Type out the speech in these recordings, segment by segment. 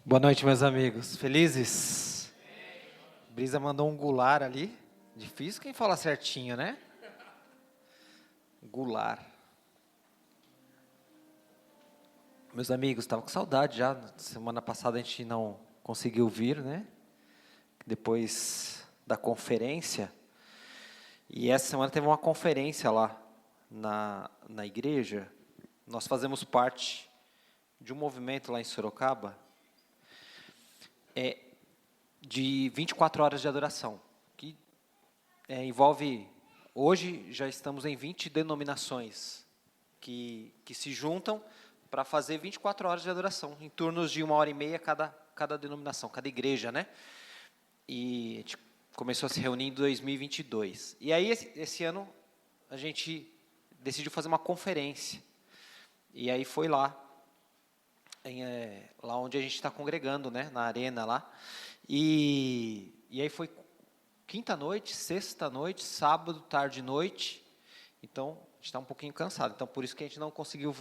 Boa noite, meus amigos. Felizes? Brisa mandou um gular ali. Difícil quem fala certinho, né? Gular. Meus amigos, estava com saudade já. Semana passada a gente não conseguiu vir, né? Depois da conferência. E essa semana teve uma conferência lá na igreja. Nós fazemos parte de um movimento lá em Sorocaba. De 24 horas de adoração, que envolve, hoje já estamos em 20 denominações que se juntam para fazer 24 horas de adoração, em turnos de 1h30 cada denominação, cada igreja, né? E a gente começou a se reunir em 2022. E aí, esse ano, a gente decidiu fazer uma conferência. E aí foi lá onde a gente está congregando, né? Na arena lá. E aí foi quinta-noite, sexta-noite, sábado, tarde e noite. Então, a gente está um pouquinho cansado. Então, por isso que a gente não conseguiu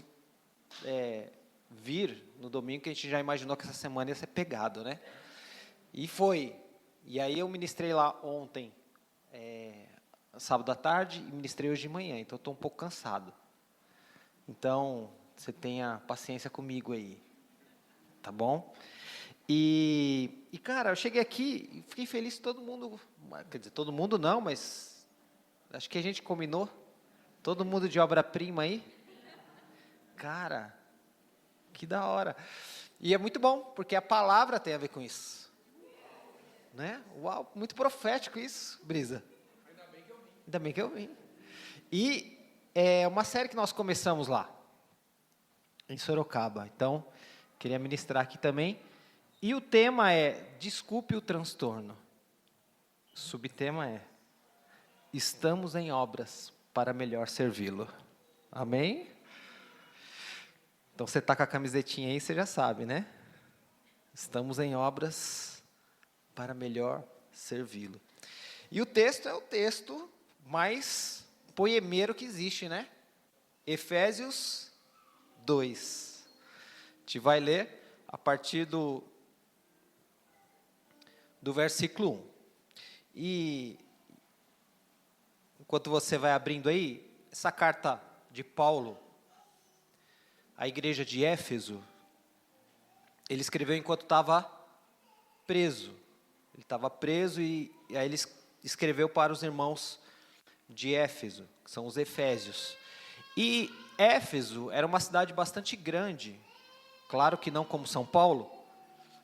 vir no domingo, que a gente já imaginou que essa semana ia ser pegado, né? E foi. E aí eu ministrei lá ontem, sábado à tarde, e ministrei hoje de manhã. Então, eu estou um pouco cansado. Então, você tenha paciência comigo aí. Tá bom? E, cara, eu cheguei aqui e fiquei feliz que todo mundo, quer dizer, todo mundo não, mas acho que a gente combinou, todo mundo de obra-prima aí. Cara, que da hora. E é muito bom, porque a palavra tem a ver com isso. Né? Uau, muito profético isso, Brisa. Ainda bem que eu vim. E é uma série que nós começamos lá, em Sorocaba. Então, queria ministrar aqui também. E o tema é, desculpe o transtorno. O subtema é, estamos em obras para melhor servi-lo. Amém? Então, você está com a camisetinha aí, você já sabe, né? Estamos em obras para melhor servi-lo. E o texto é o texto mais poemeiro que existe, né? Efésios 2. A gente vai ler a partir do versículo 1. E, enquanto você vai abrindo aí, essa carta de Paulo à igreja de Éfeso, ele escreveu enquanto estava preso. Ele estava preso e aí ele escreveu para os irmãos de Éfeso, que são os efésios. E Éfeso era uma cidade bastante grande, claro que não como São Paulo,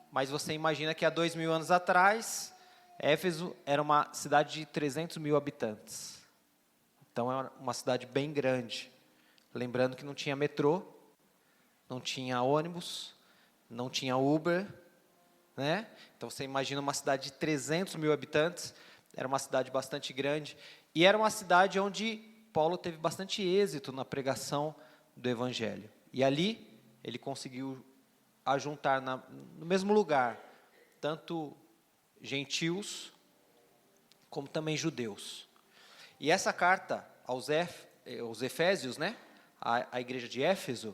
mas você imagina que há 2000 anos atrás, Éfeso era uma cidade de 300 mil habitantes. Então, é uma cidade bem grande. Lembrando que não tinha metrô, não tinha ônibus, não tinha Uber, né? Então, você imagina uma cidade de 300 mil habitantes, era uma cidade bastante grande. E era uma cidade onde Paulo teve bastante êxito na pregação do Evangelho. E ali, ele conseguiu ajuntar no mesmo lugar, tanto gentios, como também judeus. E essa carta aos Efésios, né, a igreja de Éfeso,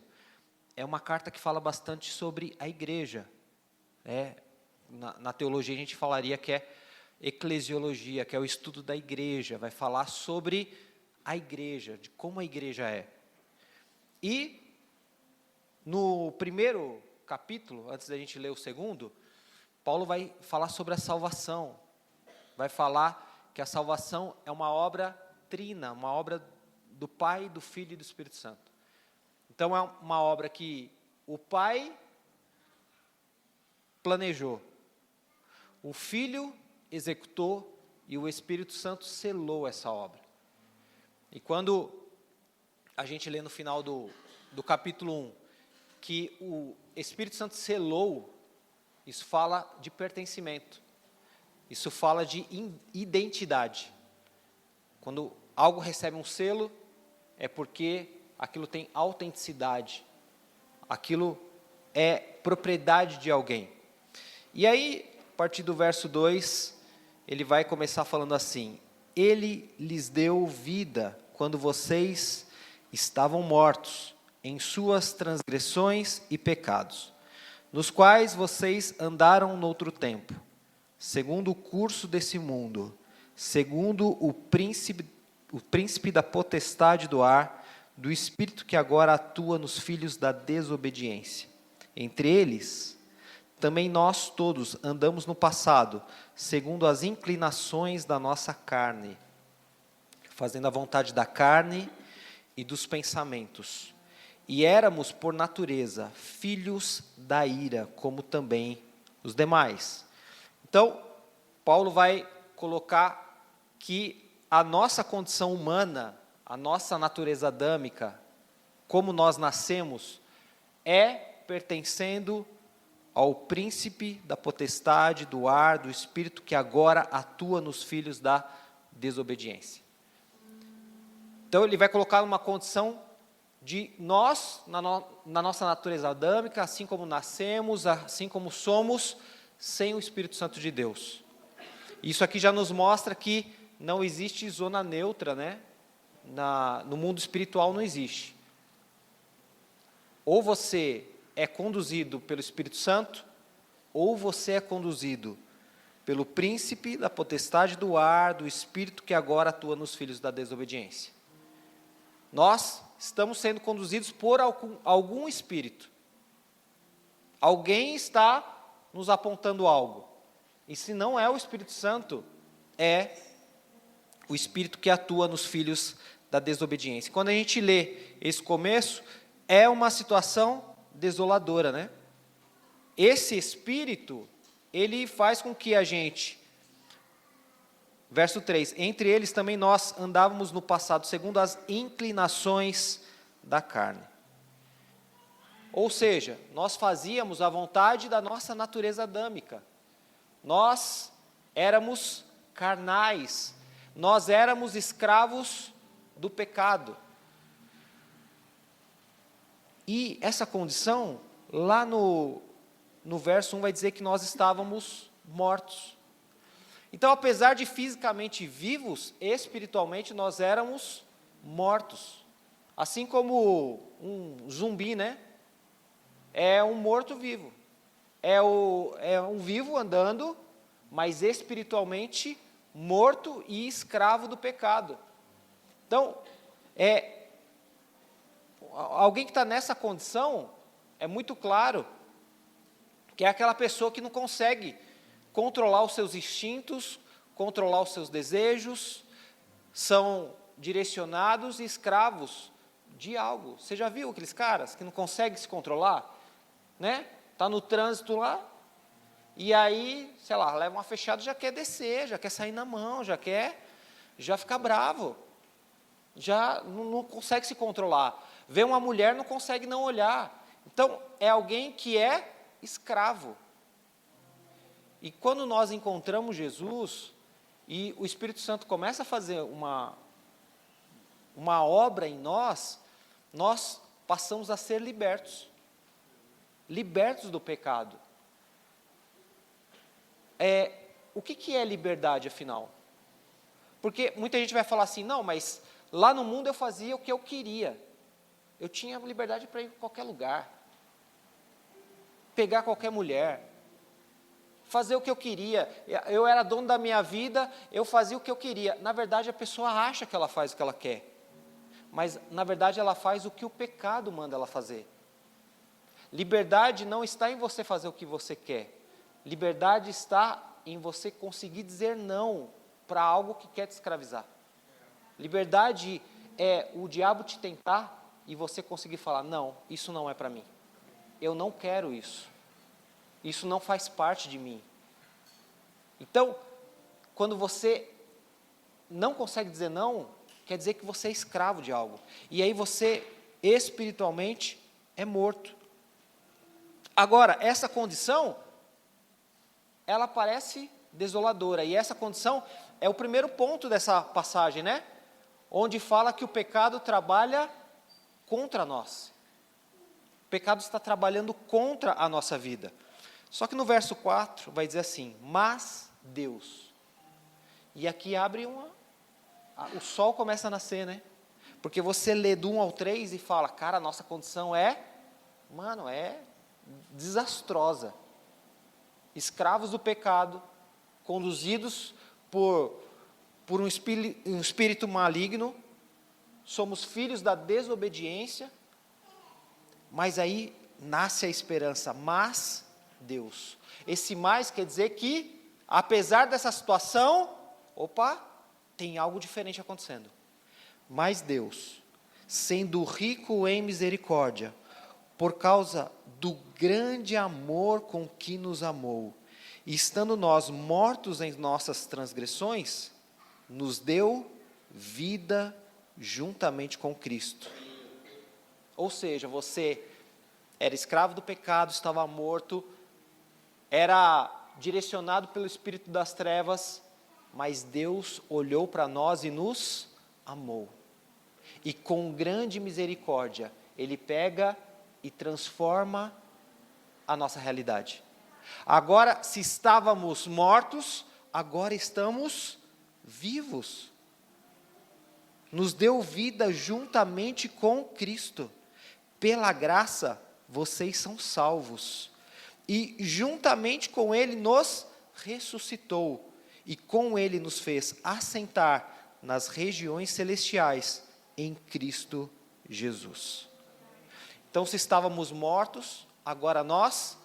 é uma carta que fala bastante sobre a igreja. Na teologia a gente falaria que é eclesiologia, que é o estudo da igreja, vai falar sobre a igreja, de como a igreja é. E no primeiro capítulo, antes da gente ler o segundo, Paulo vai falar sobre a salvação. Vai falar que a salvação é uma obra trina, uma obra do Pai, do Filho e do Espírito Santo. Então, é uma obra que o Pai planejou, o Filho executou e o Espírito Santo selou essa obra. E quando a gente lê no final do capítulo 1, que o Espírito Santo selou, isso fala de pertencimento, isso fala de identidade. Quando algo recebe um selo, é porque aquilo tem autenticidade, aquilo é propriedade de alguém. E aí, a partir do verso 2, ele vai começar falando assim: Ele lhes deu vida quando vocês estavam mortos em suas transgressões e pecados, nos quais vocês andaram noutro tempo, segundo o curso desse mundo, segundo o príncipe da potestade do ar, do espírito que agora atua nos filhos da desobediência. Entre eles, também nós todos andamos no passado, segundo as inclinações da nossa carne, fazendo a vontade da carne e dos pensamentos. E éramos, por natureza, filhos da ira, como também os demais. Então, Paulo vai colocar que a nossa condição humana, a nossa natureza adâmica, como nós nascemos, é pertencendo ao príncipe da potestade, do ar, do espírito que agora atua nos filhos da desobediência. Então, ele vai colocar uma condição de nós, na nossa natureza adâmica, assim como nascemos, assim como somos, sem o Espírito Santo de Deus. Isso aqui já nos mostra que não existe zona neutra, né? No mundo espiritual não existe. Ou você é conduzido pelo Espírito Santo, ou você é conduzido pelo príncipe da potestade do ar, do espírito que agora atua nos filhos da desobediência. Nós estamos sendo conduzidos por algum espírito. Alguém está nos apontando algo. E se não é o Espírito Santo, é o espírito que atua nos filhos da desobediência. Quando a gente lê esse começo, é uma situação desoladora, né? Esse espírito, ele faz com que a gente, verso 3, entre eles também nós andávamos no passado, segundo as inclinações da carne. Ou seja, nós fazíamos a vontade da nossa natureza adâmica. Nós éramos carnais, nós éramos escravos do pecado. E essa condição, lá no verso 1 vai dizer que nós estávamos mortos. Então, apesar de fisicamente vivos, espiritualmente nós éramos mortos. Assim como um zumbi, né? É um morto-vivo. É um vivo andando, mas espiritualmente morto e escravo do pecado. Então, alguém que está nessa condição, é muito claro que é aquela pessoa que não consegue controlar os seus instintos, controlar os seus desejos, são direcionados e escravos de algo. Você já viu aqueles caras que não conseguem se controlar? Né? Tá no trânsito lá, e aí, sei lá, leva uma fechada, já quer descer, já quer sair na mão, já fica bravo, já não consegue se controlar. Vê uma mulher, não consegue não olhar. Então, é alguém que é escravo. E quando nós encontramos Jesus, e o Espírito Santo começa a fazer uma obra em nós, nós passamos a ser libertos do pecado. O que é liberdade, afinal? Porque muita gente vai falar assim, não, mas lá no mundo eu fazia o que eu queria. Eu tinha liberdade para ir em qualquer lugar, pegar qualquer mulher, fazer o que eu queria. Eu era dono da minha vida, eu fazia o que eu queria. Na verdade, a pessoa acha que ela faz o que ela quer, mas na verdade ela faz o que o pecado manda ela fazer. Liberdade não está em você fazer o que você quer. Liberdade está em você conseguir dizer não para algo que quer te escravizar. Liberdade é o diabo te tentar e você conseguir falar, não, isso não é para mim. Eu não quero isso. Isso não faz parte de mim. Então, quando você não consegue dizer não, quer dizer que você é escravo de algo. E aí você, espiritualmente, é morto. Agora, essa condição, ela parece desoladora. E essa condição é o primeiro ponto dessa passagem, né? Onde fala que o pecado trabalha contra nós. O pecado está trabalhando contra a nossa vida. Só que no verso 4 vai dizer assim, mas Deus. E aqui abre o sol começa a nascer, né? Porque você lê do 1 ao 3 e fala, cara, a nossa condição é desastrosa. Escravos do pecado, conduzidos por um espírito maligno, somos filhos da desobediência, mas aí nasce a esperança, mas Deus. Esse mais quer dizer que, apesar dessa situação, tem algo diferente acontecendo. Mas Deus, sendo rico em misericórdia, por causa do grande amor com que nos amou, e estando nós mortos em nossas transgressões, nos deu vida juntamente com Cristo. Ou seja, você era escravo do pecado, estava morto, era direcionado pelo espírito das trevas, mas Deus olhou para nós e nos amou. E com grande misericórdia, Ele pega e transforma a nossa realidade. Agora, se estávamos mortos, agora estamos vivos. Nos deu vida juntamente com Cristo. Pela graça, vocês são salvos. E juntamente com Ele nos ressuscitou. E com Ele nos fez assentar nas regiões celestiais em Cristo Jesus. Então, se estávamos mortos, agora nós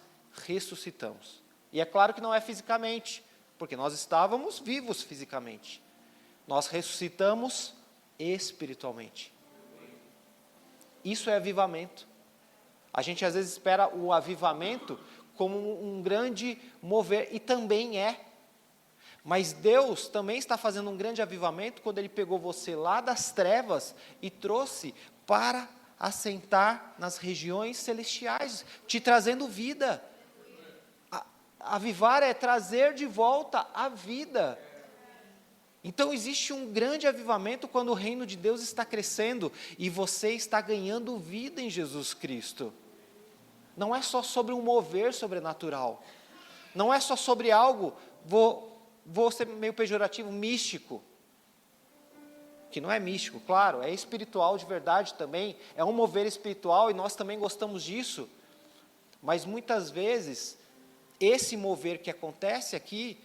ressuscitamos. E é claro que não é fisicamente, porque nós estávamos vivos fisicamente. Nós ressuscitamos espiritualmente. Isso é avivamento. A gente às vezes espera o avivamento como um grande mover, e também é. Mas Deus também está fazendo um grande avivamento quando Ele pegou você lá das trevas e trouxe para assentar nas regiões celestiais, te trazendo vida. Avivar é trazer de volta a vida. Então existe um grande avivamento quando o reino de Deus está crescendo e você está ganhando vida em Jesus Cristo. Não é só sobre um mover sobrenatural. Não é só sobre algo, vou ser meio pejorativo, místico. Que não é místico, claro, é espiritual de verdade também, é um mover espiritual e nós também gostamos disso. Mas muitas vezes, esse mover que acontece aqui,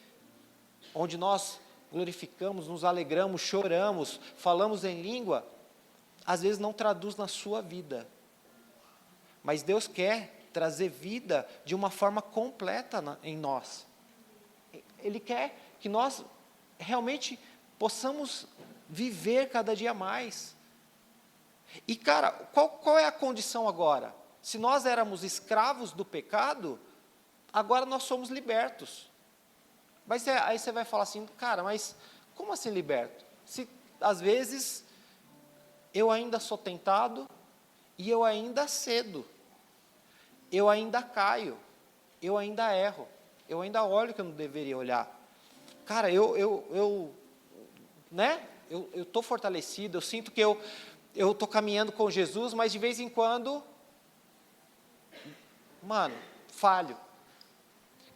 onde nós glorificamos, nos alegramos, choramos, falamos em língua, às vezes não traduz na sua vida. Mas Deus quer trazer vida de uma forma completa em nós. Ele quer que nós realmente possamos viver cada dia mais. E cara, qual é a condição agora? Se nós éramos escravos do pecado, agora nós somos libertos. Mas aí você vai falar assim, cara, mas como assim liberto? Se às vezes eu ainda sou tentado e eu ainda cedo, eu ainda caio, eu ainda erro, eu ainda olho que eu não deveria olhar. Cara, eu estou fortalecido, eu sinto que eu estou caminhando com Jesus, mas de vez em quando, falho.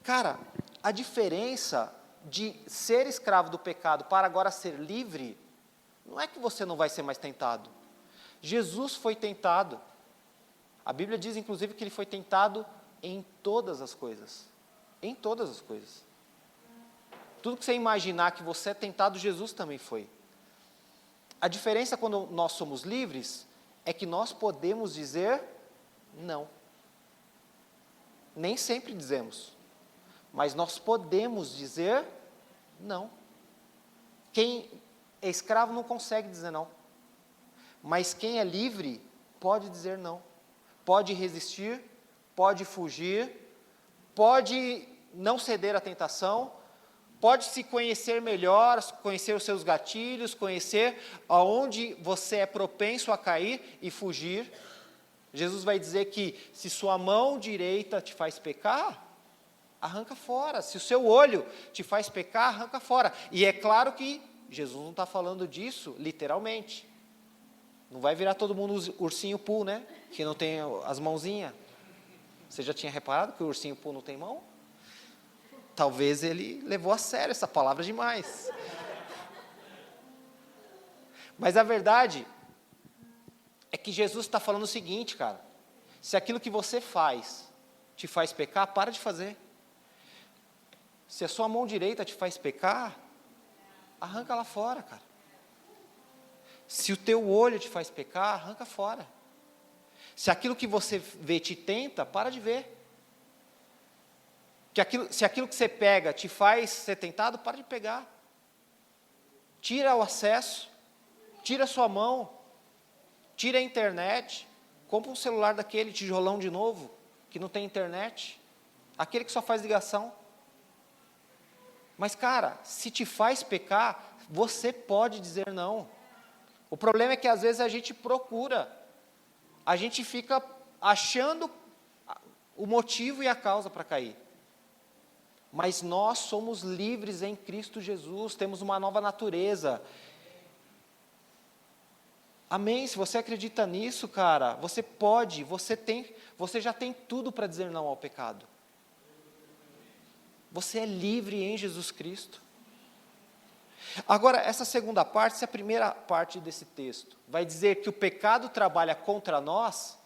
Cara, a diferença de ser escravo do pecado para agora ser livre, não é que você não vai ser mais tentado. Jesus foi tentado. A Bíblia diz, inclusive, que Ele foi tentado em todas as coisas. Em todas as coisas. Tudo que você imaginar que você é tentado, Jesus também foi. A diferença quando nós somos livres, é que nós podemos dizer não. Nem sempre dizemos. Mas nós podemos dizer não. Quem é escravo não consegue dizer não. Mas quem é livre pode dizer não. Pode resistir, pode fugir, pode não ceder à tentação, pode se conhecer melhor, conhecer os seus gatilhos, conhecer aonde você é propenso a cair e fugir. Jesus vai dizer que se sua mão direita te faz pecar, arranca fora. Se o seu olho te faz pecar, arranca fora. E é claro que Jesus não está falando disso literalmente. Não vai virar todo mundo ursinho Pooh, né? Que não tem as mãozinhas. Você já tinha reparado que o ursinho Pooh não tem mão? Talvez ele levou a sério essa palavra demais. Mas a verdade é que Jesus está falando o seguinte, cara. Se aquilo que você faz te faz pecar, para de fazer. Se a sua mão direita te faz pecar, arranca ela fora, cara. Se o teu olho te faz pecar, arranca fora. Se aquilo que você vê te tenta, para de ver. Se aquilo que você pega te faz ser tentado, para de pegar. Tira o acesso, tira a sua mão, tira a internet, compra um celular daquele tijolão de novo, que não tem internet, aquele que só faz ligação. Mas, cara, se te faz pecar, você pode dizer não. O problema é que às vezes a gente procura, a gente fica achando o motivo e a causa para cair. Mas nós somos livres em Cristo Jesus, temos uma nova natureza. Amém? Se você acredita nisso, cara, você pode, você já tem tudo para dizer não ao pecado. Você é livre em Jesus Cristo. Agora, essa segunda parte, se a primeira parte desse texto vai dizer que o pecado trabalha contra nós,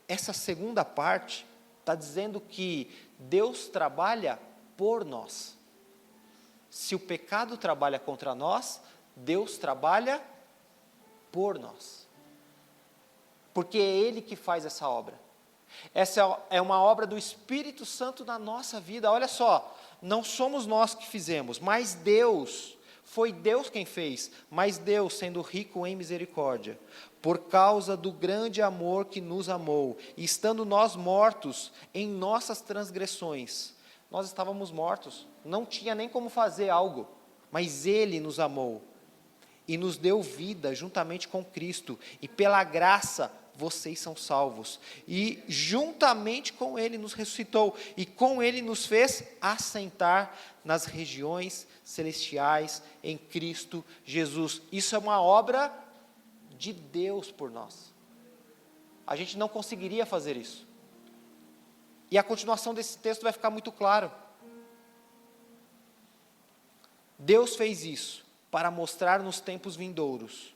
essa segunda parte está dizendo que Deus trabalha por nós. Se o pecado trabalha contra nós, Deus trabalha por nós. Porque é Ele que faz essa obra. Essa é uma obra do Espírito Santo na nossa vida. Olha só, não somos nós que fizemos, mas Deus, foi Deus quem fez, mas Deus, sendo rico em misericórdia, por causa do grande amor que nos amou, e estando nós mortos em nossas transgressões, nós estávamos mortos, não tinha nem como fazer algo, mas Ele nos amou, e nos deu vida juntamente com Cristo, e pela graça vocês são salvos, e juntamente com Ele nos ressuscitou, e com Ele nos fez assentar nas regiões celestiais em Cristo Jesus. Isso é uma obra de Deus por nós. A gente não conseguiria fazer isso. E a continuação desse texto vai ficar muito claro. Deus fez isso para mostrar nos tempos vindouros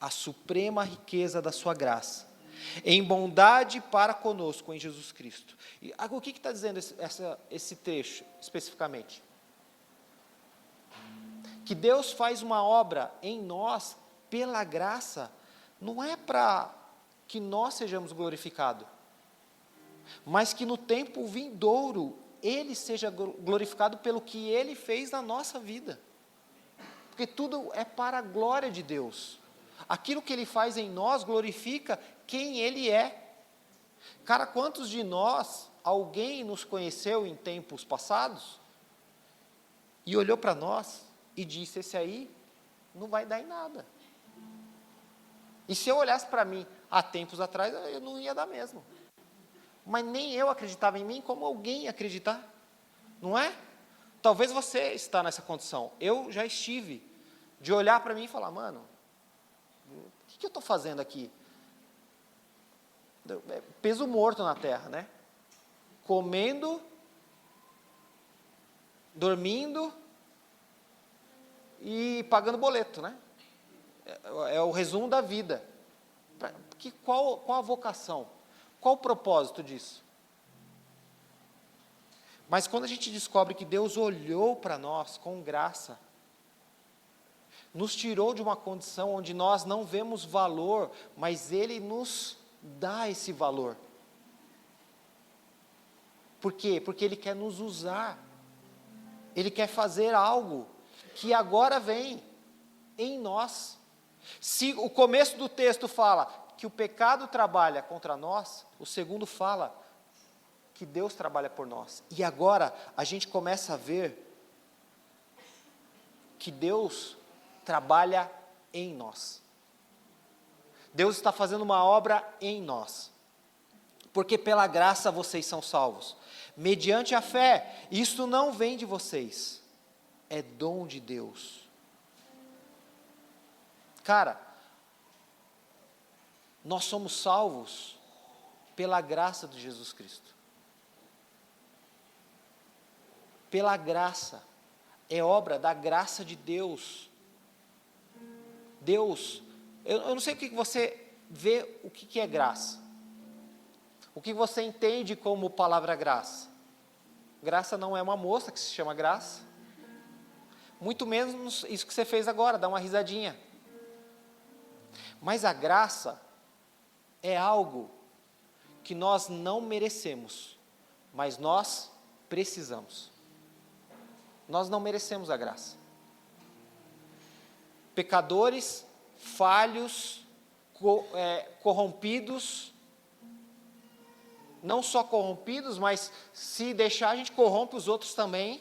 a suprema riqueza da sua graça, em bondade para conosco em Jesus Cristo. E o que está dizendo esse trecho especificamente? Que Deus faz uma obra em nós pela graça, não é para que nós sejamos glorificados, mas que no tempo vindouro Ele seja glorificado pelo que Ele fez na nossa vida. Porque tudo é para a glória de Deus. Aquilo que Ele faz em nós glorifica quem Ele é. Cara, quantos de nós, alguém nos conheceu em tempos passados e olhou para nós e disse, esse aí não vai dar em nada. E se eu olhasse para mim há tempos atrás, eu não ia dar mesmo. Mas nem eu acreditava em mim, como alguém ia acreditar? Não é? Talvez você está nessa condição. Eu já estive de olhar para mim e falar, mano, o que eu estou fazendo aqui? Peso morto na terra, né? Comendo, dormindo e pagando boleto, né? É o resumo da vida. Qual a vocação? Qual o propósito disso? Mas quando a gente descobre que Deus olhou para nós com graça, nos tirou de uma condição onde nós não vemos valor, mas Ele nos dá esse valor. Por quê? Porque Ele quer nos usar. Ele quer fazer algo que agora vem em nós. Se o começo do texto fala que o pecado trabalha contra nós, o segundo fala que Deus trabalha por nós. E agora a gente começa a ver que Deus trabalha em nós. Deus está fazendo uma obra em nós. Porque pela graça vocês são salvos. Mediante a fé, isso não vem de vocês. É dom de Deus. Cara, nós somos salvos pela graça de Jesus Cristo. Pela graça. É obra da graça de Deus. Deus, eu não sei o que você vê, o que é graça. O que você entende como palavra graça? Graça não é uma moça que se chama Graça. Muito menos isso que você fez agora, dar uma risadinha. Mas a graça é algo que nós não merecemos, mas nós precisamos. Nós não merecemos a graça. Pecadores, falhos, corrompidos, não só corrompidos, mas se deixar a gente corrompe os outros também.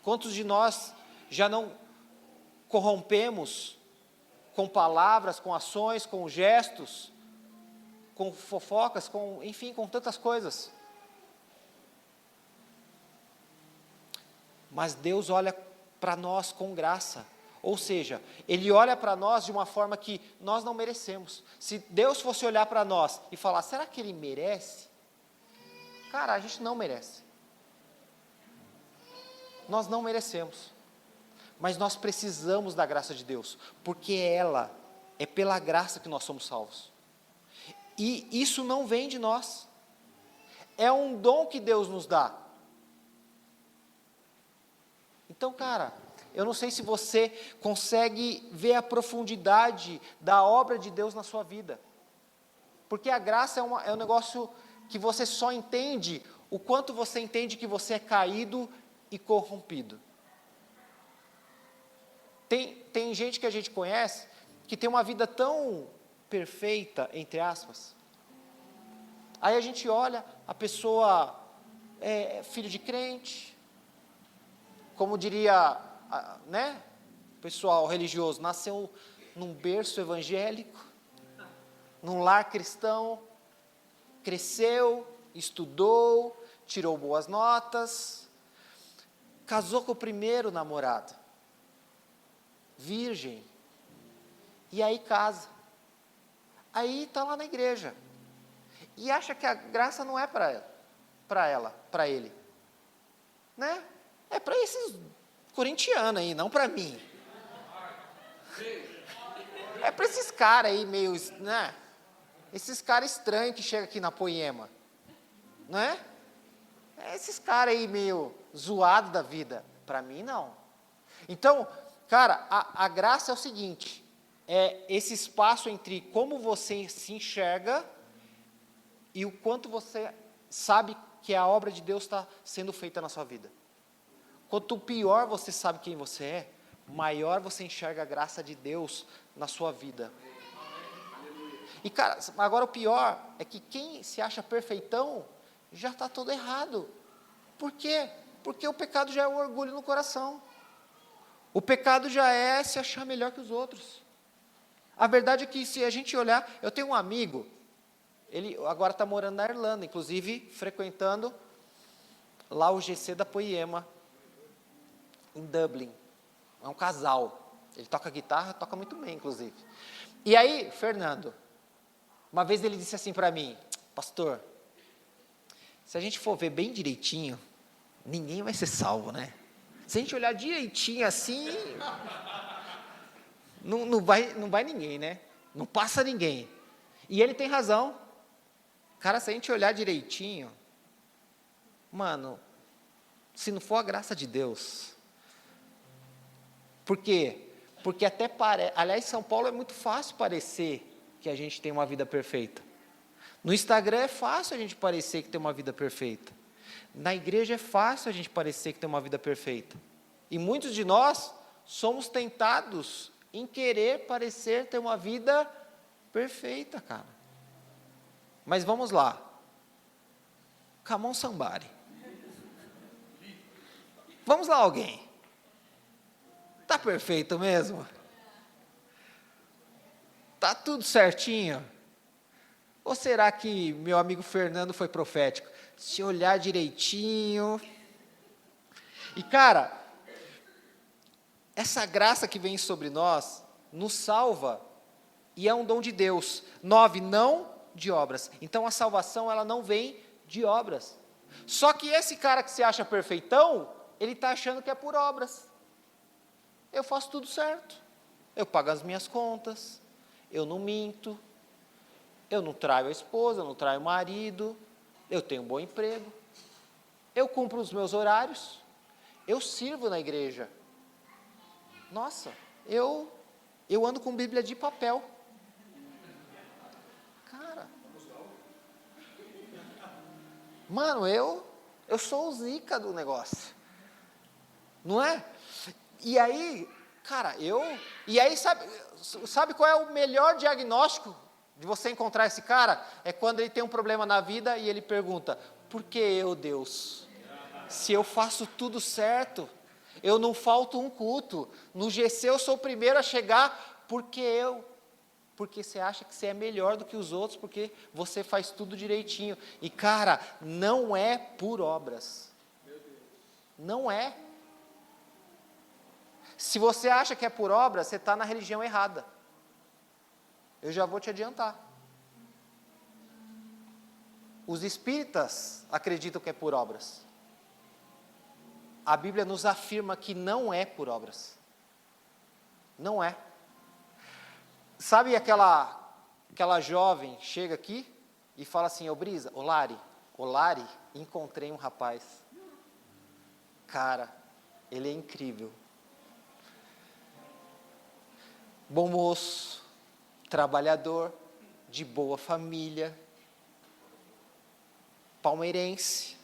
Quantos de nós já não corrompemos com palavras, com ações, com gestos, com fofocas, enfim, com tantas coisas? Mas Deus olha para nós com graça. Ou seja, Ele olha para nós de uma forma que nós não merecemos. Se Deus fosse olhar para nós e falar, será que Ele merece? Cara, a gente não merece. Nós não merecemos. Mas nós precisamos da graça de Deus, porque é pela graça que nós somos salvos. E isso não vem de nós. É um dom que Deus nos dá. Então, cara, eu não sei se você consegue ver a profundidade da obra de Deus na sua vida. Porque a graça é um negócio que você só entende o quanto você entende que você é caído e corrompido. Tem gente que a gente conhece que tem uma vida tão perfeita, entre aspas. Aí a gente olha, a pessoa é filho de crente, como diria, né, o pessoal religioso, nasceu num berço evangélico, num lar cristão, cresceu, estudou, tirou boas notas, casou com o primeiro namorado, virgem, e aí casa, aí está lá na igreja, e acha que a graça não é para ele, né? É para esses corintianos aí, não para mim. É para esses caras aí meio, né? Esses caras estranhos que chegam aqui na Poema, não é? É esses caras aí meio zoados da vida. Para mim, não. Então, cara, a graça é o seguinte, é esse espaço entre como você se enxerga e o quanto você sabe que a obra de Deus está sendo feita na sua vida. Quanto pior você sabe quem você é, maior você enxerga a graça de Deus na sua vida. E, cara, agora o pior é que quem se acha perfeitão já está todo errado. Por quê? Porque o pecado já é um orgulho no coração. O pecado já é se achar melhor que os outros. A verdade é que se a gente olhar, eu tenho um amigo, ele agora está morando na Irlanda, inclusive frequentando lá o GC da Poema, em Dublin. É um casal. Ele toca guitarra, toca muito bem, inclusive. E aí, Fernando, uma vez ele disse assim para mim, pastor, se a gente for ver bem direitinho, ninguém vai ser salvo, né? Se a gente olhar direitinho assim, não vai ninguém, né? Não passa ninguém. E ele tem razão. Cara, se a gente olhar direitinho, mano, se não for a graça de Deus. Por quê? Porque até parece, aliás, São Paulo é muito fácil parecer que a gente tem uma vida perfeita. No Instagram é fácil a gente parecer que tem uma vida perfeita. Na igreja é fácil a gente parecer que tem uma vida perfeita. E muitos de nós somos tentados em querer parecer ter uma vida perfeita, cara. Mas vamos lá. Come on, somebody. Vamos lá, alguém. Está perfeito mesmo? Está tudo certinho? Ou será que meu amigo Fernando foi profético? Se olhar direitinho. E, cara, essa graça que vem sobre nós nos salva e é um dom de Deus. 9, não de obras. Então a salvação ela não vem de obras. Só que esse cara que se acha perfeitão, ele está achando que é por obras. Eu faço tudo certo. Eu pago as minhas contas. Eu não minto. Eu não traio a esposa, eu não traio o marido, eu tenho um bom emprego, eu cumpro os meus horários, eu sirvo na igreja. Nossa, eu ando com Bíblia de papel. Cara, mano, eu sou o zica do negócio. Não é? E aí, cara, sabe qual é o melhor diagnóstico de você encontrar esse cara? É quando ele tem um problema na vida e ele pergunta: por que eu, Deus? Se eu faço tudo certo, eu não falto um culto, no GC eu sou o primeiro a chegar, porque você acha que você é melhor do que os outros, porque você faz tudo direitinho. E cara, não é por obras. Não é. Se você acha que é por obras, você está na religião errada. Eu já vou te adiantar. Os espíritas acreditam que é por obras. A Bíblia nos afirma que não é por obras. Não é. Sabe aquela jovem chega aqui e fala assim: ô Brisa, ô Lari, encontrei um rapaz. Cara, ele é incrível. Bom moço, trabalhador, de boa família, palmeirense.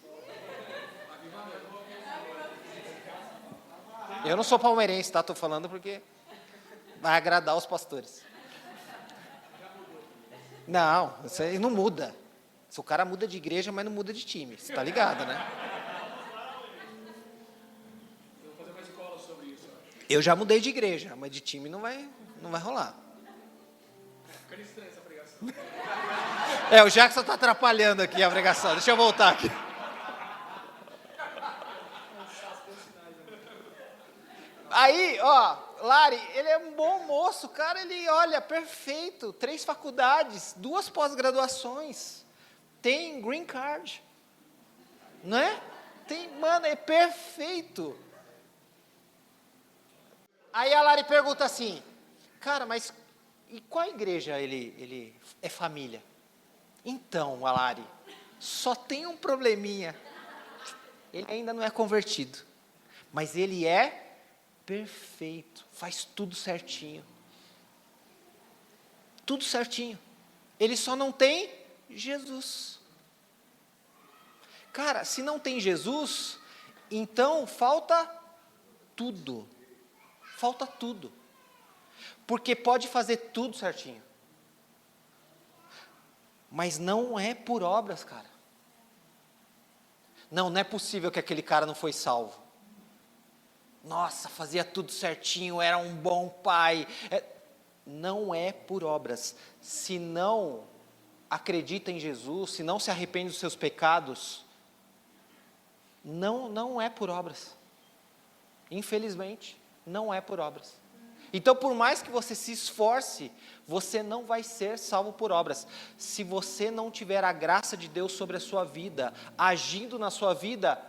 Eu não sou palmeirense, tá? Estou falando porque vai agradar os pastores. Não, isso aí não muda. Se o cara muda de igreja, mas não muda de time. Você tá ligado, né? Eu vou fazer uma escola sobre isso. Eu já mudei de igreja, mas de time não vai rolar. Fica estranha essa pregação. O Jackson está atrapalhando aqui a pregação. Deixa eu voltar aqui. Aí, ó, Lari, ele é um bom moço, cara, ele, olha, perfeito, 3 faculdades, 2 pós-graduações, tem green card, né? Mano, é perfeito. Aí a Lari pergunta assim: cara, mas e qual igreja ele é família? Então, Lari, só tem um probleminha. Ele ainda não é convertido, mas ele é perfeito, faz tudo certinho. Tudo certinho. Ele só não tem Jesus. Cara, se não tem Jesus, então falta tudo. Falta tudo. Porque pode fazer tudo certinho. Mas não é por obras, cara. Não é possível que aquele cara não foi salvo. Nossa, fazia tudo certinho, era um bom pai. Não é por obras. Se não acredita em Jesus, se não se arrepende dos seus pecados, não é por obras. Infelizmente, não é por obras. Então, por mais que você se esforce, você não vai ser salvo por obras. Se você não tiver a graça de Deus sobre a sua vida, agindo na sua vida,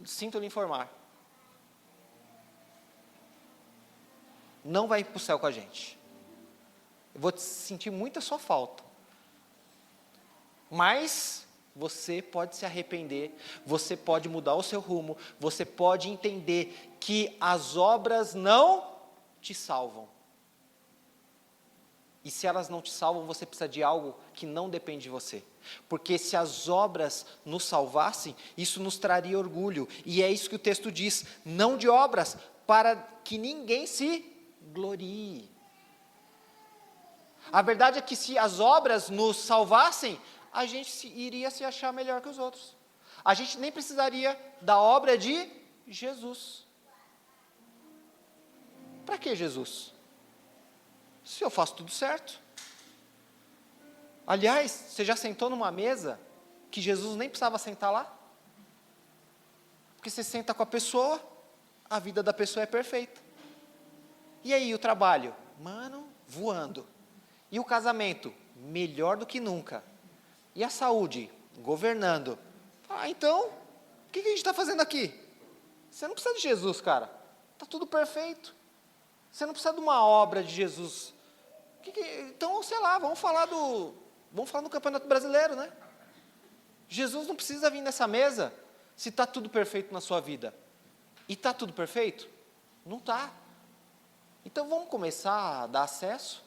sinto lhe informar, não vai ir para o céu com a gente. Eu vou sentir muito a sua falta. Mas você pode se arrepender, você pode mudar o seu rumo, você pode entender que as obras não te salvam. E se elas não te salvam, você precisa de algo que não depende de você. Porque se as obras nos salvassem, isso nos traria orgulho. E é isso que o texto diz, não de obras, para que ninguém se glorie. A verdade é que se as obras nos salvassem, a gente iria se achar melhor que os outros. A gente nem precisaria da obra de Jesus. Para que Jesus? Se eu faço tudo certo. Aliás, você já sentou numa mesa que Jesus nem precisava sentar lá? Porque você senta com a pessoa, a vida da pessoa é perfeita. E aí, o trabalho? Mano, voando. E o casamento? Melhor do que nunca. E a saúde? Governando. Então, o que a gente está fazendo aqui? Você não precisa de Jesus, cara. Está tudo perfeito. Você não precisa de uma obra de Jesus. Então, sei lá, vamos falar Vamos falar no Campeonato Brasileiro, né? Jesus não precisa vir nessa mesa se está tudo perfeito na sua vida. E está tudo perfeito? Não está. Então vamos começar a dar acesso?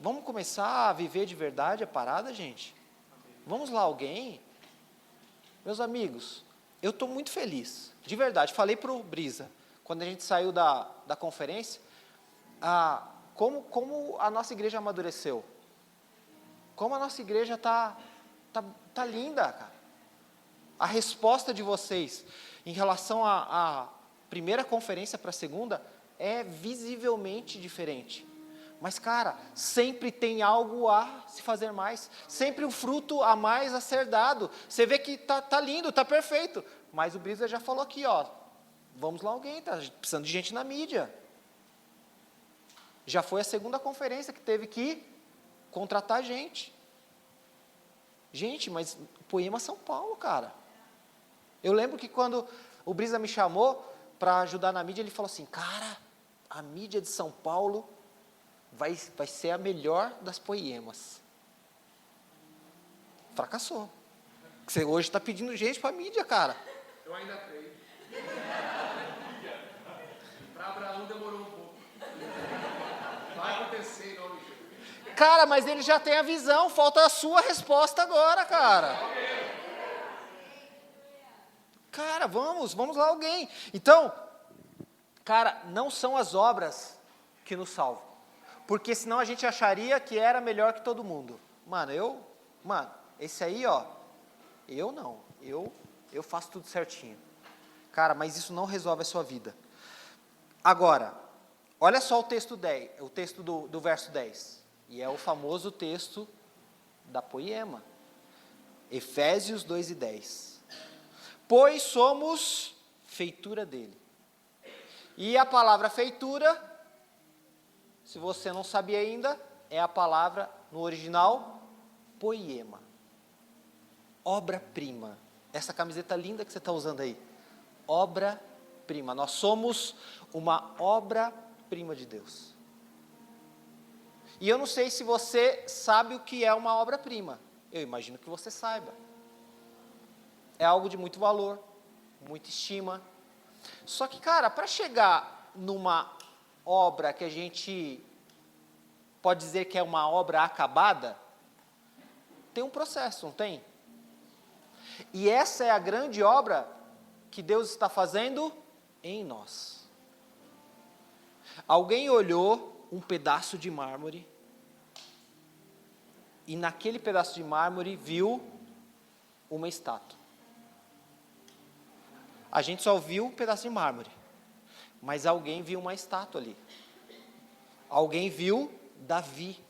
Vamos começar a viver de verdade a parada, gente? Vamos lá, alguém? Meus amigos, eu estou muito feliz, de verdade. Falei para o Brisa, quando a gente saiu da conferência, como a nossa igreja amadureceu. Como a nossa igreja está linda, cara. A resposta de vocês em relação à primeira conferência para a segunda é visivelmente diferente. Mas, cara, sempre tem algo a se fazer mais. Sempre um fruto a mais a ser dado. Você vê que tá lindo, tá perfeito. Mas o Brisa já falou aqui, ó. Vamos lá alguém, tá precisando de gente na mídia. Já foi a segunda conferência que teve que contratar gente. Gente, mas Poema São Paulo, cara. Eu lembro que quando o Brisa me chamou para ajudar na mídia, ele falou assim, cara, a mídia de São Paulo vai ser a melhor das Poemas. Fracassou. Você hoje está pedindo gente para a mídia, cara. Eu ainda creio. Para Abraão demorou um pouco. Vai acontecer em nome de Jesus. Cara, mas ele já tem a visão, falta a sua resposta agora, cara. Cara, vamos lá alguém. Então, cara, não são as obras que nos salvam. Porque senão a gente acharia que era melhor que todo mundo. Mano, esse aí, ó, eu não. Eu faço tudo certinho. Cara, mas isso não resolve a sua vida. Agora, olha só o texto 10, o texto do verso 10. E é o famoso texto da Poema. Efésios 2:10. Pois somos feitura dele. E a palavra feitura, se você não sabia ainda, é a palavra no original poema. Obra-prima. Essa camiseta linda que você está usando aí. Obra-prima. Nós somos uma obra-prima de Deus. E eu não sei se você sabe o que é uma obra-prima. Eu imagino que você saiba. É algo de muito valor, muita estima. Só que, cara, para chegar numa obra que a gente pode dizer que é uma obra acabada, tem um processo, não tem? E essa é a grande obra que Deus está fazendo em nós. Alguém olhou um pedaço de mármore e naquele pedaço de mármore viu uma estátua. A gente só viu um pedaço de mármore, mas alguém viu uma estátua ali. Alguém viu Davi.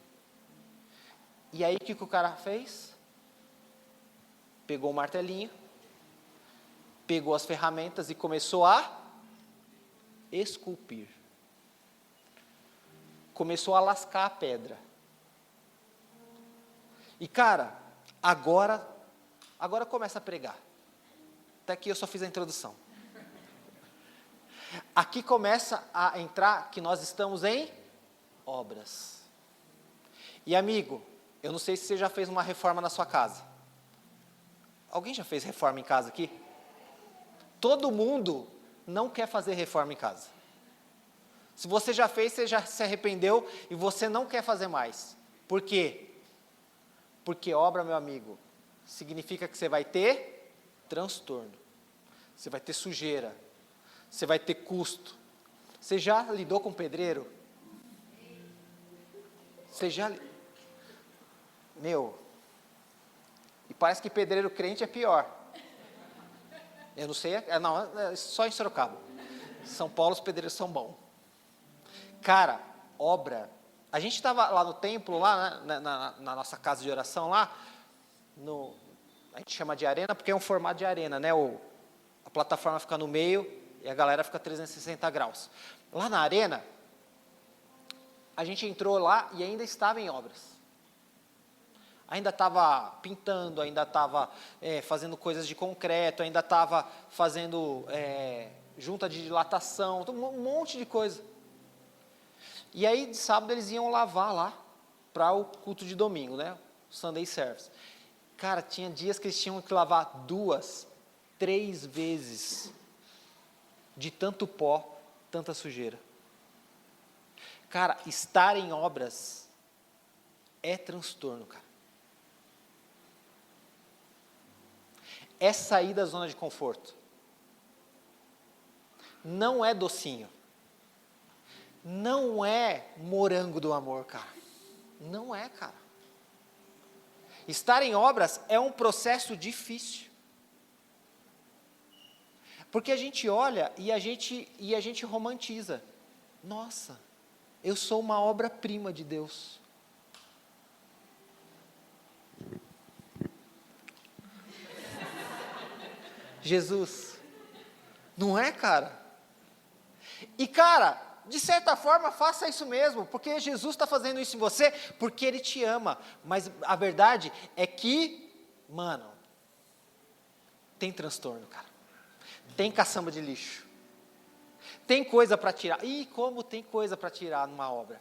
E aí o que o cara fez? Pegou o martelinho, pegou as ferramentas e começou a esculpir. Começou a lascar a pedra. E cara, agora começa a pregar. Até aqui eu só fiz a introdução. Aqui começa a entrar que nós estamos em obras. E amigo, eu não sei se você já fez uma reforma na sua casa. Alguém já fez reforma em casa aqui? Todo mundo não quer fazer reforma em casa. Se você já fez, você já se arrependeu e você não quer fazer mais. Por quê? Porque obra, meu amigo, significa que você vai ter transtorno, você vai ter sujeira, você vai ter custo. Você já lidou com pedreiro? Você já... Meu, e parece que pedreiro crente é pior. Eu não sei, não, é só em Sorocaba. São Paulo os pedreiros são bons. Cara, obra. A gente estava lá no templo, lá na nossa casa de oração, lá, a gente chama de arena porque é um formato de arena, né? A plataforma fica no meio e a galera fica 360 graus. Lá na arena, a gente entrou lá e ainda estava em obras. Ainda estava pintando, ainda estava fazendo coisas de concreto, ainda estava fazendo junta de dilatação, um monte de coisa. E aí, de sábado, eles iam lavar lá para o culto de domingo, né? Sunday Service. Cara, tinha dias que eles tinham que lavar 2, 3 vezes, de tanto pó, tanta sujeira. Cara, estar em obras é transtorno, cara. É sair da zona de conforto. Não é docinho. Não é morango do amor, cara. Não é, cara. Estar em obras é um processo difícil. Porque a gente olha e a gente romantiza. Nossa, eu sou uma obra-prima de Deus. Jesus. Não é, cara? E, cara, de certa forma, faça isso mesmo, porque Jesus está fazendo isso em você, porque Ele te ama. Mas a verdade é que, mano, tem transtorno, cara. Tem caçamba de lixo. Tem coisa para tirar. Ih, como tem coisa para tirar numa obra.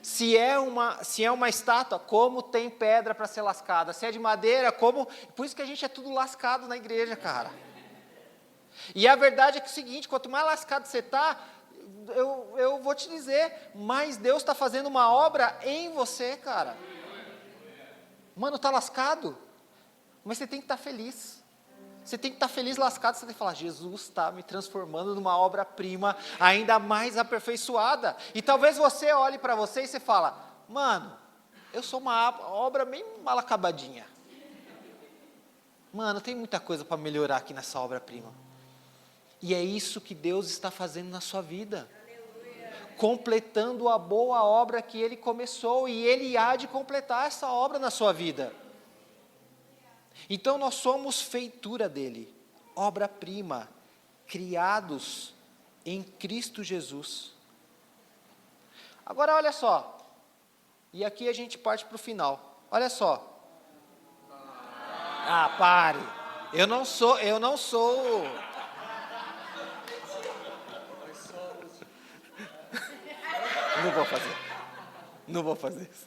Se é uma estátua, como tem pedra para ser lascada. Se é de madeira, como... Por isso que a gente é tudo lascado na igreja, cara. E a verdade é que é o seguinte, quanto mais lascado você está, eu vou te dizer, mais Deus está fazendo uma obra em você, cara. Mano, está lascado, mas você tem que estar feliz. Você tem que estar feliz lascado, você tem que falar, Jesus está me transformando numa obra-prima ainda mais aperfeiçoada. E talvez você olhe para você e você fala, mano, eu sou uma obra bem mal acabadinha. Mano, tem muita coisa para melhorar aqui nessa obra-prima. E é isso que Deus está fazendo na sua vida. Aleluia. Completando a boa obra que Ele começou. E Ele há de completar essa obra na sua vida. Então nós somos feitura dEle. Obra-prima. Criados em Cristo Jesus. Agora olha só. E aqui a gente parte para o final. Olha só. Ah, pare. Eu não sou... Não vou fazer isso.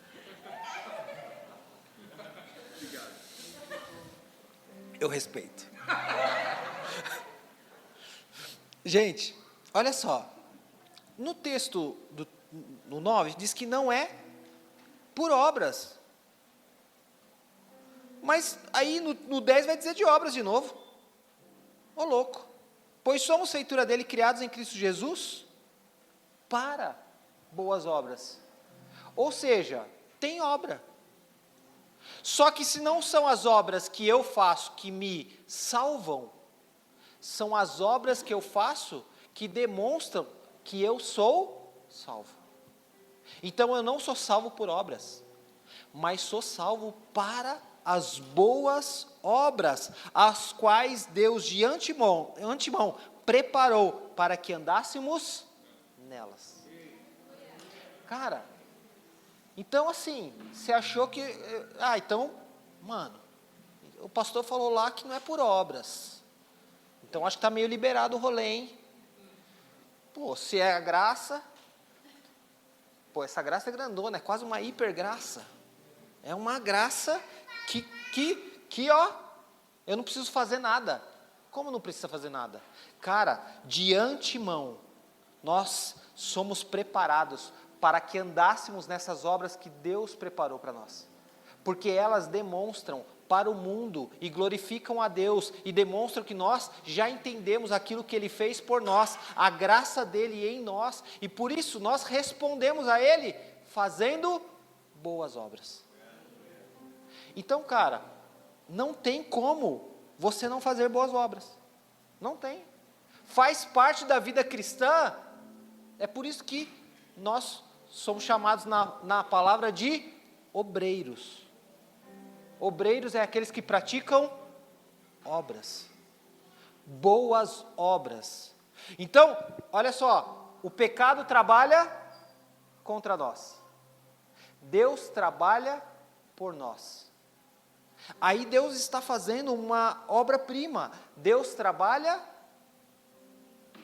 Eu respeito. Gente, olha só. No texto no 9, diz que não é por obras. Mas aí no 10 vai dizer de obras de novo. Ô louco. Pois somos feitura dele, criados em Cristo Jesus, para boas obras. Ou seja, tem obra. Só que se não são as obras que eu faço que me salvam, são as obras que eu faço que demonstram que eu sou salvo. Então eu não sou salvo por obras, mas sou salvo para as boas obras, as quais Deus de antemão preparou para que andássemos nelas. Cara, então assim, você achou que... então, mano, o pastor falou lá que não é por obras. Então acho que está meio liberado o rolê, hein? Pô, se é a graça... Pô, essa graça é grandona, é quase uma hipergraça. É uma graça que ó, eu não preciso fazer nada. Como não precisa fazer nada? Cara, de antemão, nós somos preparados para que andássemos nessas obras que Deus preparou para nós. Porque elas demonstram para o mundo e glorificam a Deus e demonstram que nós já entendemos aquilo que Ele fez por nós, a graça dEle em nós, e por isso nós respondemos a Ele fazendo boas obras. Então, cara, não tem como você não fazer boas obras. Não tem. Faz parte da vida cristã. É por isso que nós somos chamados na palavra de obreiros. Obreiros é aqueles que praticam obras. Boas obras. Então, olha só. O pecado trabalha contra nós. Deus trabalha por nós. Aí Deus está fazendo uma obra-prima. Deus trabalha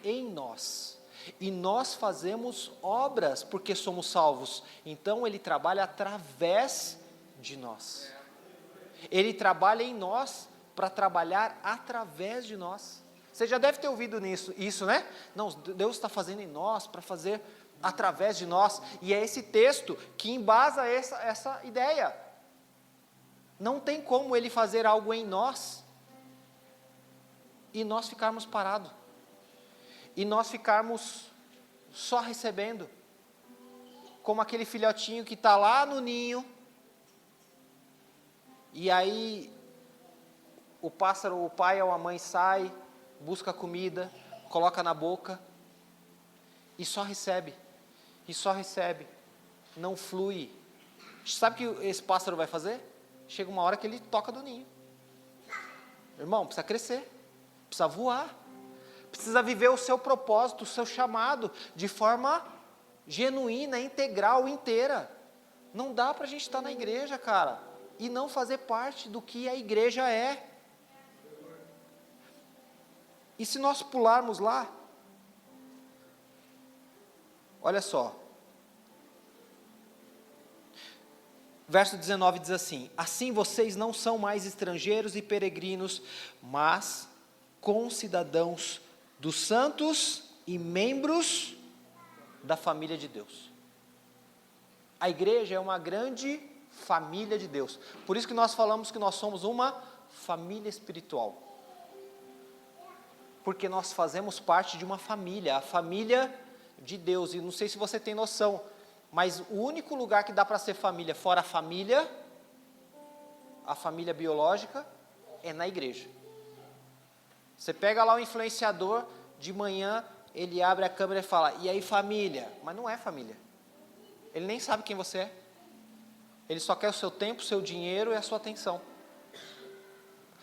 em nós. E nós fazemos obras porque somos salvos. Então Ele trabalha através de nós. Ele trabalha em nós para trabalhar através de nós. Você já deve ter ouvido isso, né? Não, Deus está fazendo em nós para fazer através de nós. E é esse texto que embasa essa ideia. Não tem como Ele fazer algo em nós e nós ficarmos parados. E nós ficarmos só recebendo. Como aquele filhotinho que está lá no ninho. E aí o pássaro, o pai ou a mãe sai, busca comida, coloca na boca. E só recebe. E só recebe. Não flui. Sabe o que esse pássaro vai fazer? Chega uma hora que ele toca do ninho. Irmão, precisa crescer. Precisa voar. Precisa viver o seu propósito, o seu chamado, de forma genuína, integral, inteira. Não dá para a gente estar na igreja, cara, e não fazer parte do que a igreja é. E se nós pularmos lá, olha só. Verso 19 diz assim: assim vocês não são mais estrangeiros e peregrinos, mas concidadãos dos santos e membros da família de Deus. A igreja é uma grande família de Deus. Por isso que nós falamos que nós somos uma família espiritual. Porque nós fazemos parte de uma família, a família de Deus. E não sei se você tem noção, mas o único lugar que dá para ser família, fora a família biológica, é na igreja. Você pega lá o influenciador, de manhã ele abre a câmera e fala: e aí família? Mas não é família. Ele nem sabe quem você é. Ele só quer o seu tempo, o seu dinheiro e a sua atenção.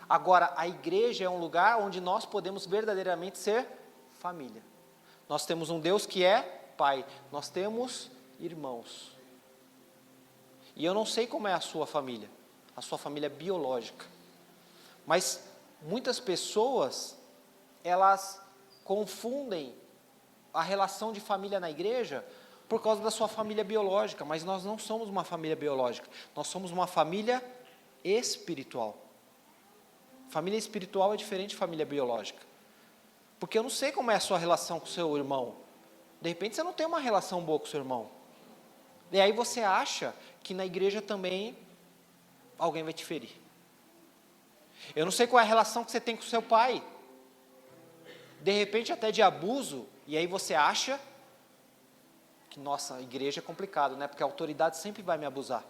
Agora, a igreja é um lugar onde nós podemos verdadeiramente ser família. Nós temos um Deus que é Pai. Nós temos irmãos. E eu não sei como é a sua família biológica. Mas muitas pessoas, elas confundem a relação de família na igreja por causa da sua família biológica, mas nós não somos uma família biológica, nós somos uma família espiritual. Família espiritual é diferente de família biológica, porque eu não sei como é a sua relação com o seu irmão. De repente você não tem uma relação boa com o seu irmão, e aí você acha que na igreja também alguém vai te ferir. Eu não sei qual é a relação que você tem com o seu pai, de repente até de abuso, e aí você acha que, nossa, a igreja é complicado, né? Porque a autoridade sempre vai me abusar.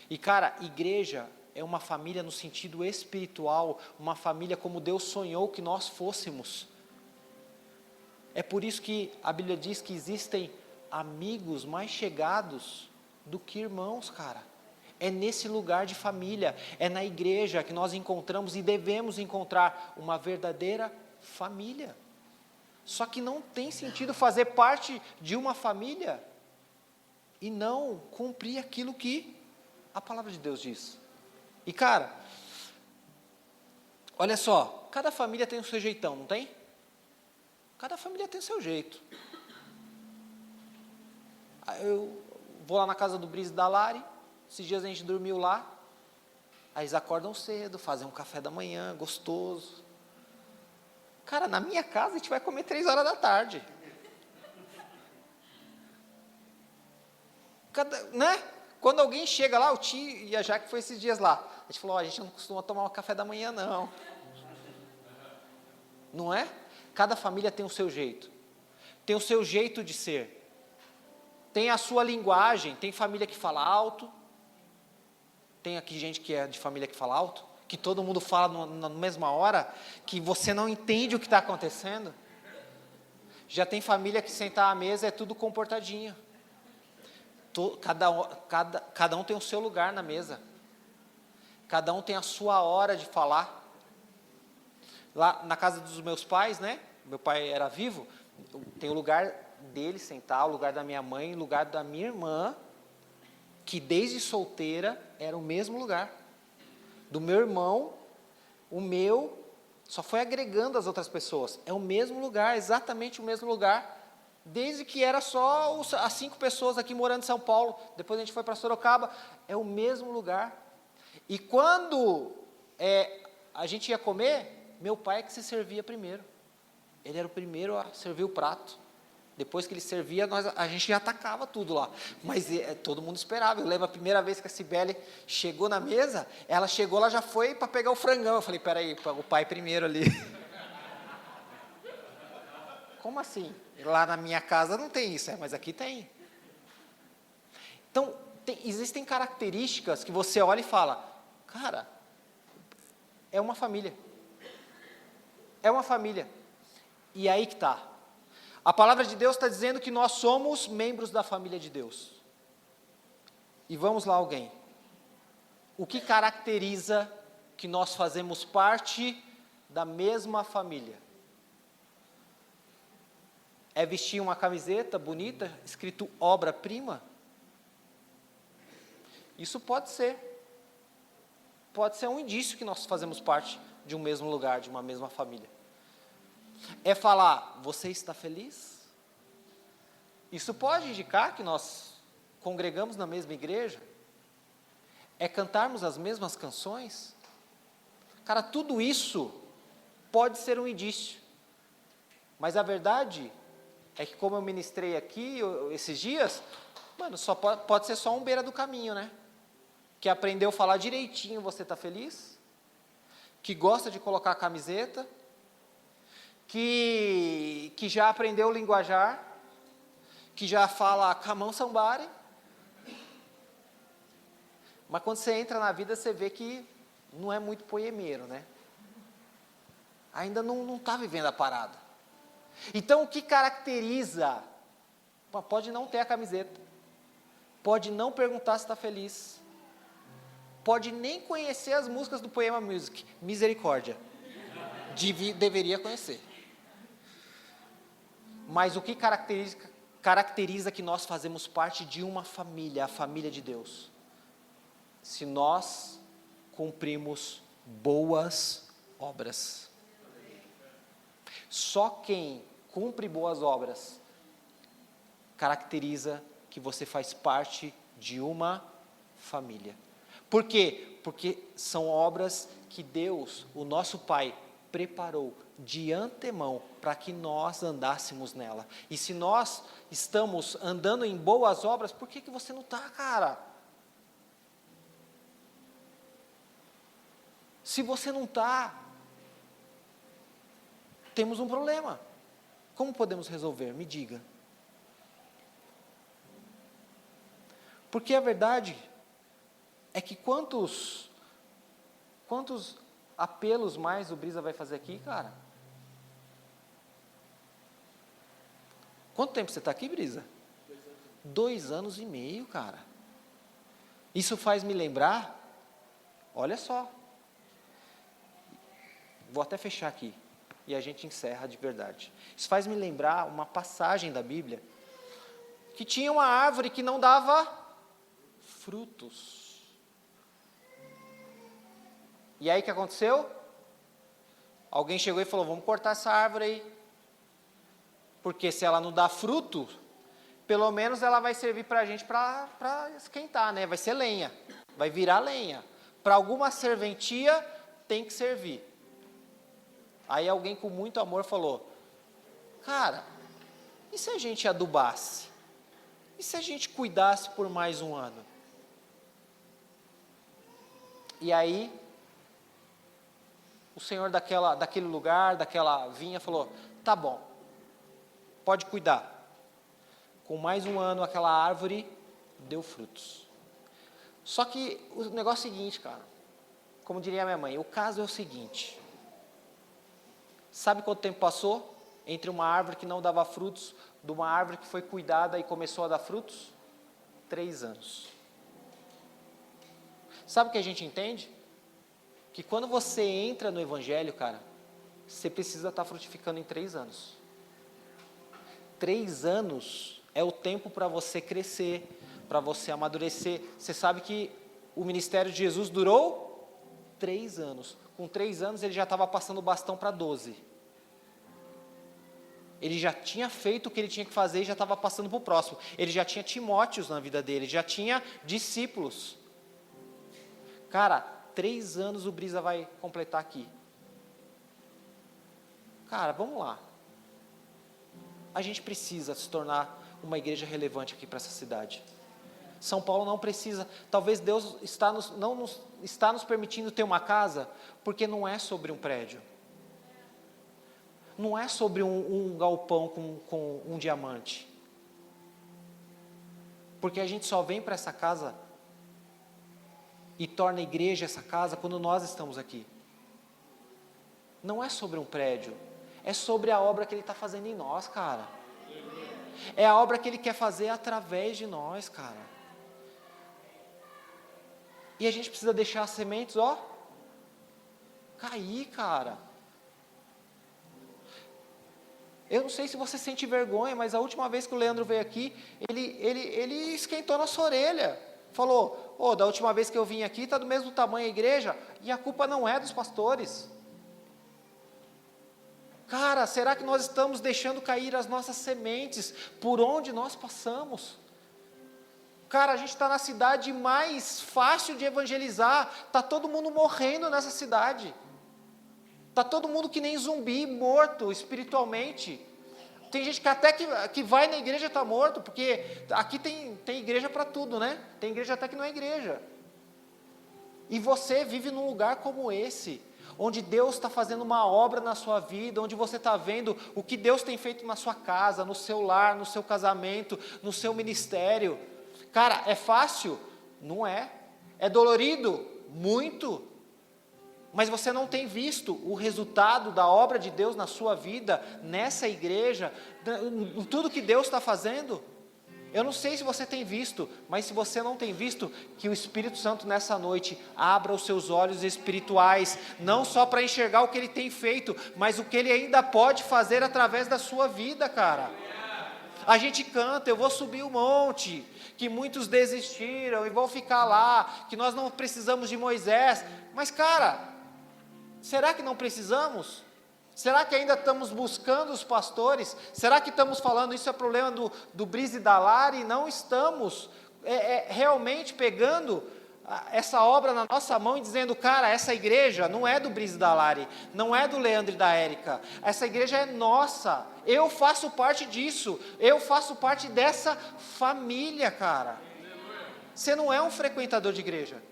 E cara, igreja é uma família no sentido espiritual, uma família como Deus sonhou que nós fôssemos. É por isso que a Bíblia diz que existem amigos mais chegados do que irmãos, cara. É nesse lugar de família, é na igreja que nós encontramos e devemos encontrar uma verdadeira família. Só que não tem sentido fazer parte de uma família e não cumprir aquilo que a palavra de Deus diz. E cara, olha só, cada família tem o seu jeitão, não tem? Cada família tem o seu jeito. Eu vou lá na casa do Brice e da Lari, esses dias a gente dormiu lá, aí eles acordam cedo, fazem um café da manhã gostoso. Cara, na minha casa a gente vai comer 3 horas da tarde. Né? Quando alguém chega lá, o tio e a Jaque foi esses dias lá. A gente falou: a gente não costuma tomar um café da manhã, não. Não é? Cada família tem o seu jeito. Tem o seu jeito de ser. Tem a sua linguagem. Tem família que fala alto. Tem aqui gente que é de família que fala alto, que todo mundo fala na mesma hora, que você não entende o que está acontecendo. Já tem família que sentar à mesa é tudo comportadinho. Cada um tem o seu lugar na mesa. Cada um tem a sua hora de falar. Lá na casa dos meus pais, né? Meu pai era vivo. Tem o lugar dele sentar, o lugar da minha mãe, o lugar da minha irmã, que desde solteira era o mesmo lugar. Do meu irmão, o meu, só foi agregando as outras pessoas. É o mesmo lugar, exatamente o mesmo lugar. Desde que era só as 5 pessoas aqui morando em São Paulo, depois a gente foi para Sorocaba, é o mesmo lugar. E quando a gente ia comer, meu pai é que se servia primeiro. Ele era o primeiro a servir o prato. Depois que ele servia, a gente já atacava tudo lá. Mas todo mundo esperava. Eu lembro a primeira vez que a Cibele chegou na mesa, ela já foi para pegar o frangão. Eu falei, peraí, o pai primeiro ali. Como assim? Lá na minha casa não tem isso, mas aqui tem. Então, existem características que você olha e fala, cara, é uma família. É uma família. E aí que está. A palavra de Deus está dizendo que nós somos membros da família de Deus. E vamos lá, alguém. O que caracteriza que nós fazemos parte da mesma família? É vestir uma camiseta bonita, escrito obra-prima? Isso pode ser. Pode ser um indício que nós fazemos parte de um mesmo lugar, de uma mesma família. É falar, você está feliz? Isso pode indicar que nós congregamos na mesma igreja? É cantarmos as mesmas canções? Cara, tudo isso pode ser um indício. Mas a verdade é que, como eu ministrei aqui esses dias, mano, só pode ser só um beira do caminho, né? Que aprendeu a falar direitinho, você está feliz? Que gosta de colocar a camiseta? Que já aprendeu o linguajar, que já fala camão sambare. Mas quando você entra na vida, você vê que não é muito poemeiro, né? Ainda não está vivendo a parada. Então, o que caracteriza? Pode não ter a camiseta, pode não perguntar se está feliz, pode nem conhecer as músicas do Poema Music, misericórdia, deveria conhecer. Mas o que caracteriza que nós fazemos parte de uma família, a família de Deus? Se nós cumprimos boas obras. Só quem cumpre boas obras caracteriza que você faz parte de uma família. Por quê? Porque são obras que Deus, o nosso Pai, preparou de antemão para que nós andássemos nela. E se nós estamos andando em boas obras, por que você não está, cara? Se você não está, temos um problema. Como podemos resolver? Me diga. Porque a verdade é que quantos apelos mais o Brisa vai fazer aqui, cara? Quanto tempo você está aqui, Brisa? 2 anos e meio, cara. Isso faz me lembrar, olha só. Vou até fechar aqui. E a gente encerra de verdade. Isso faz me lembrar uma passagem da Bíblia, que tinha uma árvore que não dava frutos. E aí o que aconteceu? Alguém chegou e falou, vamos cortar essa árvore aí. Porque se ela não dá fruto, pelo menos ela vai servir para a gente para esquentar, né? Vai ser lenha, vai virar lenha. Para alguma serventia tem que servir. Aí alguém com muito amor falou, cara, e se a gente adubasse? E se a gente cuidasse por mais 1 ano? E aí, o senhor daquele lugar, daquela vinha, falou, tá bom, pode cuidar. Com mais 1 ano, aquela árvore deu frutos. Só que o negócio é o seguinte, cara, como diria minha mãe, o caso é o seguinte, sabe quanto tempo passou entre uma árvore que não dava frutos, de uma árvore que foi cuidada e começou a dar frutos? 3 anos. Sabe o que a gente entende? Que quando você entra no Evangelho, cara, você precisa estar frutificando em 3 anos. 3 anos é o tempo para você crescer, para você amadurecer. Você sabe que o ministério de Jesus durou 3 anos. Com 3 anos ele já estava passando o bastão para 12. Ele já tinha feito o que ele tinha que fazer e já estava passando para o próximo. Ele já tinha Timóteos na vida dele, já tinha discípulos. Cara, 3 anos o Brisa vai completar aqui. Cara, vamos lá. A gente precisa se tornar uma igreja relevante aqui para essa cidade. São Paulo não precisa. Talvez Deus não está nos permitindo ter uma casa, porque não é sobre um prédio. Não é sobre um galpão com um diamante. Porque a gente só vem para essa casa e torna a igreja essa casa quando nós estamos aqui. Não é sobre um prédio. É sobre a obra que Ele está fazendo em nós, cara. É a obra que Ele quer fazer através de nós, cara. E a gente precisa deixar as sementes, cair, cara. Eu não sei se você sente vergonha, mas a última vez que o Leandro veio aqui, ele esquentou nossa orelha. Falou, da última vez que eu vim aqui, está do mesmo tamanho a igreja, e a culpa não é dos pastores. Cara, será que nós estamos deixando cair as nossas sementes por onde nós passamos? Cara, a gente está na cidade mais fácil de evangelizar, está todo mundo morrendo nessa cidade. Está todo mundo que nem zumbi, morto espiritualmente. Tem gente que até que vai na igreja está morto, porque aqui tem igreja para tudo, né? Tem igreja até que não é igreja. E você vive num lugar como esse, onde Deus está fazendo uma obra na sua vida, onde você está vendo o que Deus tem feito na sua casa, no seu lar, no seu casamento, no seu ministério. Cara, é fácil? Não é. É dolorido? Muito. Mas você não tem visto o resultado da obra de Deus na sua vida, nessa igreja, tudo que Deus está fazendo? Eu não sei se você tem visto, mas se você não tem visto, que o Espírito Santo nessa noite abra os seus olhos espirituais, não só para enxergar o que Ele tem feito, mas o que Ele ainda pode fazer através da sua vida, cara. A gente canta, eu vou subir o monte, que muitos desistiram e vão ficar lá, que nós não precisamos de Moisés, mas cara, será que não precisamos? Será que ainda estamos buscando os pastores? Será que estamos falando, isso é problema do Brisa e da Lari? E não estamos realmente pegando essa obra na nossa mão e dizendo, cara, essa igreja não é do Brisa e da Lari, não é do Leandro e da Érica, essa igreja é nossa, eu faço parte disso, eu faço parte dessa família, cara. Você não é um frequentador de igreja,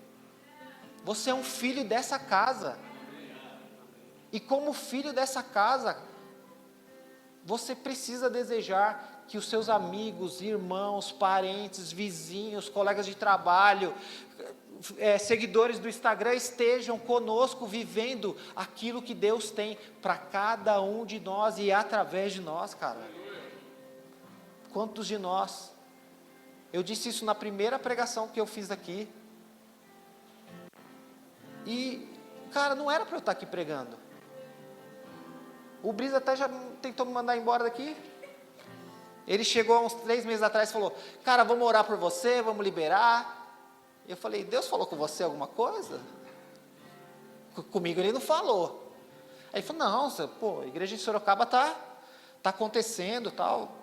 você é um filho dessa casa. E como filho dessa casa, você precisa desejar que os seus amigos, irmãos, parentes, vizinhos, colegas de trabalho, seguidores do Instagram estejam conosco vivendo aquilo que Deus tem para cada um de nós e através de nós, cara. Quantos de nós? Eu disse isso na primeira pregação que eu fiz aqui. E, cara, não era para eu estar aqui pregando. O Brisa até já tentou me mandar embora daqui. Ele chegou há uns 3 meses atrás e falou, cara, vamos orar por você, vamos liberar. Eu falei, Deus falou com você alguma coisa? Comigo ele não falou. Aí ele falou, não, a igreja de Sorocaba tá acontecendo e tal.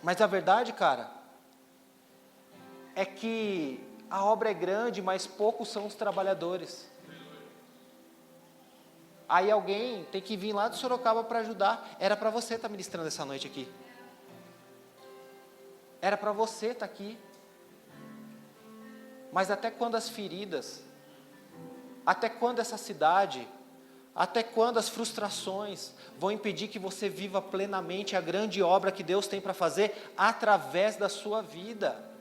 Mas a verdade, cara, é que a obra é grande, mas poucos são os trabalhadores. Aí alguém tem que vir lá de Sorocaba para ajudar. Era para você estar ministrando essa noite aqui. Era para você estar aqui. Mas até quando as feridas, até quando essa cidade, até quando as frustrações vão impedir que você viva plenamente a grande obra que Deus tem para fazer através da sua vida?